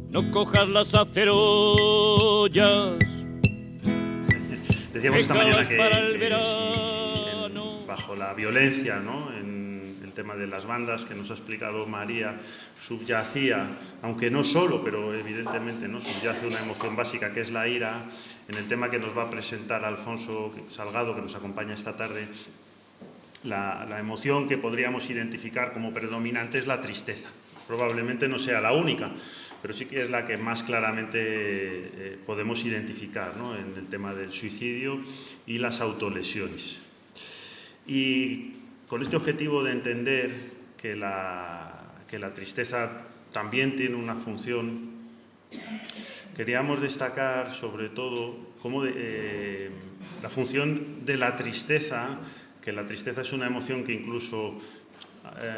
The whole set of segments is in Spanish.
no cojas las acerollas. Decíamos esta mañana que para el si verano. bajo la violencia, ¿no?, en el tema de las bandas que nos ha explicado María, subyacía, aunque no solo, pero evidentemente, ¿no?, subyace una emoción básica que es la ira. En el tema que nos va a presentar Alfonso Salgado, que nos acompaña esta tarde, la emoción que podríamos identificar como predominante es la tristeza. Probablemente no sea la única, pero sí que es la que más claramente podemos identificar, ¿no?, en el tema del suicidio y las autolesiones. Y con este objetivo de entender que la tristeza también tiene una función, queríamos destacar sobre todo cómo la función de la tristeza, que la tristeza es una emoción que incluso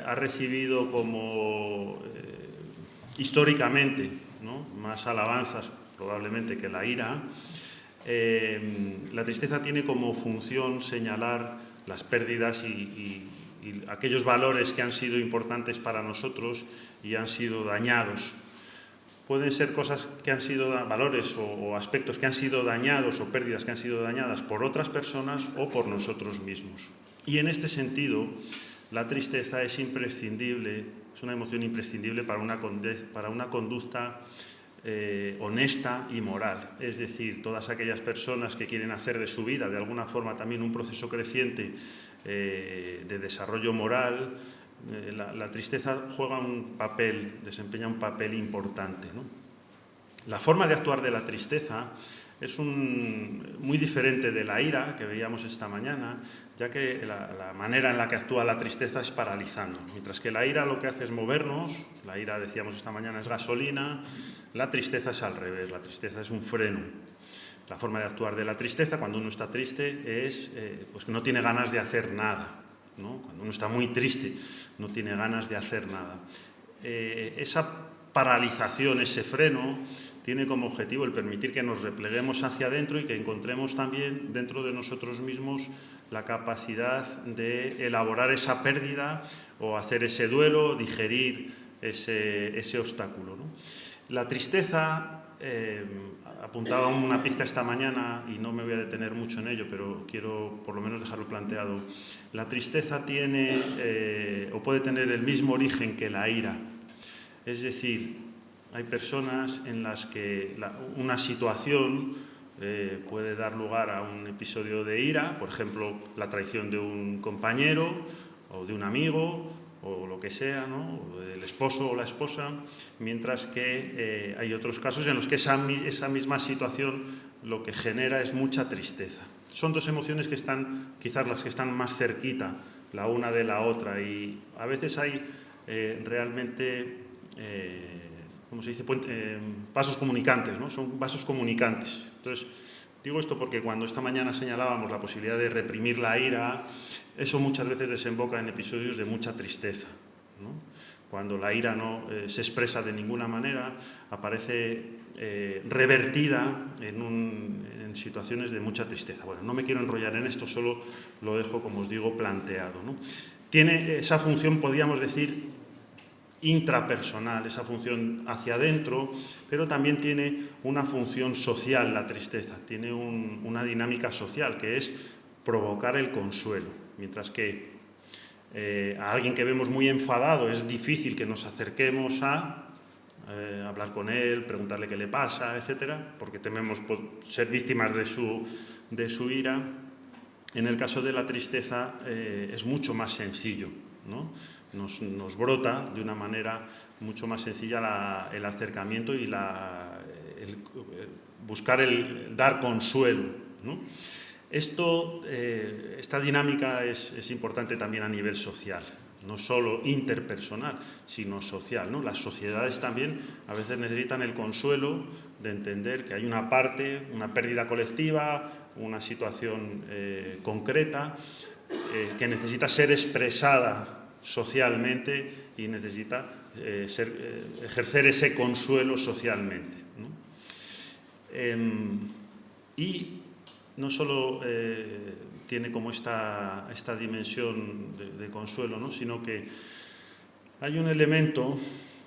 ha recibido como históricamente, ¿no?, más alabanzas probablemente que la ira. La tristeza tiene como función señalar las pérdidas y aquellos valores que han sido importantes para nosotros y han sido dañados. Pueden ser cosas que han sido valores o aspectos que han sido dañados o pérdidas que han sido dañadas por otras personas o por nosotros mismos. Y en este sentido, la tristeza es imprescindible, es una emoción imprescindible para una conducta honesta y moral. Es decir, todas aquellas personas que quieren hacer de su vida de alguna forma también un proceso creciente de desarrollo moral, la tristeza desempeña un papel importante, ¿no? La forma de actuar de la tristeza es muy diferente de la ira que veíamos esta mañana, ya que la manera en la que actúa la tristeza es paralizando. Mientras que la ira lo que hace es movernos, la ira, decíamos esta mañana, es gasolina, la tristeza es al revés, la tristeza es un freno. La forma de actuar de la tristeza cuando uno está triste es pues que no tiene ganas de hacer nada, ¿no? Cuando uno está muy triste no tiene ganas de hacer nada. Esa paralización, ese freno, tiene como objetivo el permitir que nos repleguemos hacia adentro y que encontremos también dentro de nosotros mismos la capacidad de elaborar esa pérdida o hacer ese duelo, digerir ese obstáculo, ¿no? La tristeza, apuntaba una pizca esta mañana y no me voy a detener mucho en ello, pero quiero por lo menos dejarlo planteado. La tristeza tiene o puede tener el mismo origen que la ira. Es decir, hay personas en las que una situación puede dar lugar a un episodio de ira, por ejemplo, la traición de un compañero o de un amigo o lo que sea, ¿no?, o del esposo o la esposa, mientras que hay otros casos en los que esa misma situación lo que genera es mucha tristeza. Son dos emociones que están, quizás las que están más cerquita la una de la otra, y a veces hay realmente, ¿cómo se dice?, vasos comunicantes, ¿no? Son vasos comunicantes. Entonces, digo esto porque cuando esta mañana señalábamos la posibilidad de reprimir la ira, eso muchas veces desemboca en episodios de mucha tristeza, ¿no? Cuando la ira no se expresa de ninguna manera, aparece revertida en situaciones de mucha tristeza. Bueno, no me quiero enrollar en esto, solo lo dejo, como os digo, planteado, ¿no? Tiene esa función, podríamos decir, intrapersonal, esa función hacia adentro, pero también tiene una función social la tristeza, tiene una dinámica social que es provocar el consuelo, mientras que a alguien que vemos muy enfadado es difícil que nos acerquemos a hablar con él, preguntarle qué le pasa, etcétera, porque tememos ser víctimas de su ira. En el caso de la tristeza es mucho más sencillo, ¿no? Nos brota de una manera mucho más sencilla el acercamiento y buscar el dar consuelo, ¿no? Esta dinámica es importante también a nivel social, no solo interpersonal, sino social, ¿no? Las sociedades también a veces necesitan el consuelo de entender que hay una pérdida colectiva, una situación concreta que necesita ser expresada socialmente y necesita ejercer ese consuelo socialmente, ¿no? Y no solo tiene como esta dimensión de consuelo, ¿no?, sino que hay un elemento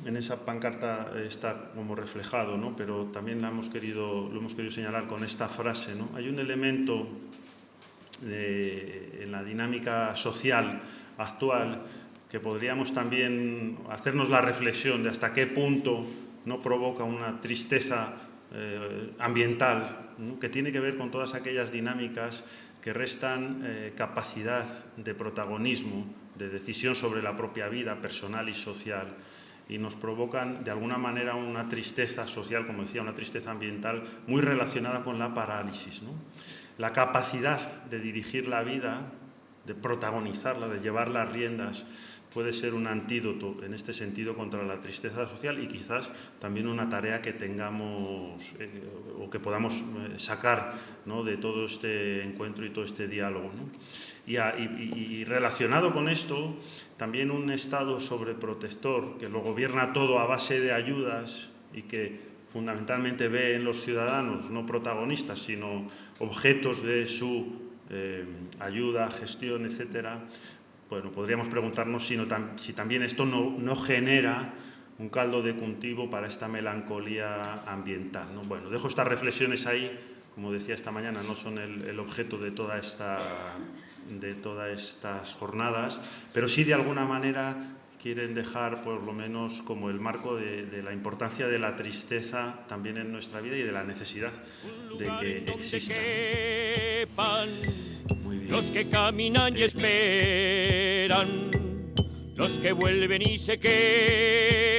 en esa pancarta está como reflejado, ¿no? Pero también lo hemos querido señalar con esta frase, ¿no? Hay un elemento en la dinámica social actual que podríamos también hacernos la reflexión de hasta qué punto no provoca una tristeza ambiental, ¿no? Que tiene que ver con todas aquellas dinámicas que restan capacidad de protagonismo, de decisión sobre la propia vida personal y social, y nos provocan de alguna manera una tristeza social, como decía, una tristeza ambiental muy relacionada con la parálisis, ¿no? La capacidad de dirigir la vida, de protagonizarla, de llevar las riendas, puede ser un antídoto en este sentido contra la tristeza social y quizás también una tarea que tengamos o que podamos sacar, ¿no? De todo este encuentro y todo este diálogo, ¿no? Y relacionado con esto, también un Estado sobreprotector que lo gobierna todo a base de ayudas y que fundamentalmente ve en los ciudadanos no protagonistas, sino objetos de su ayuda, gestión, etcétera. Bueno, podríamos preguntarnos si también esto no genera un caldo de cultivo para esta melancolía ambiental, ¿no? Bueno, dejo estas reflexiones ahí, como decía esta mañana, no son el objeto de todas estas jornadas, pero sí de alguna manera quieren dejar por lo menos como el marco de la importancia de la tristeza también en nuestra vida y de la necesidad de que exista. Muy bien. Los que caminan y esperan, los que vuelven y se quedan.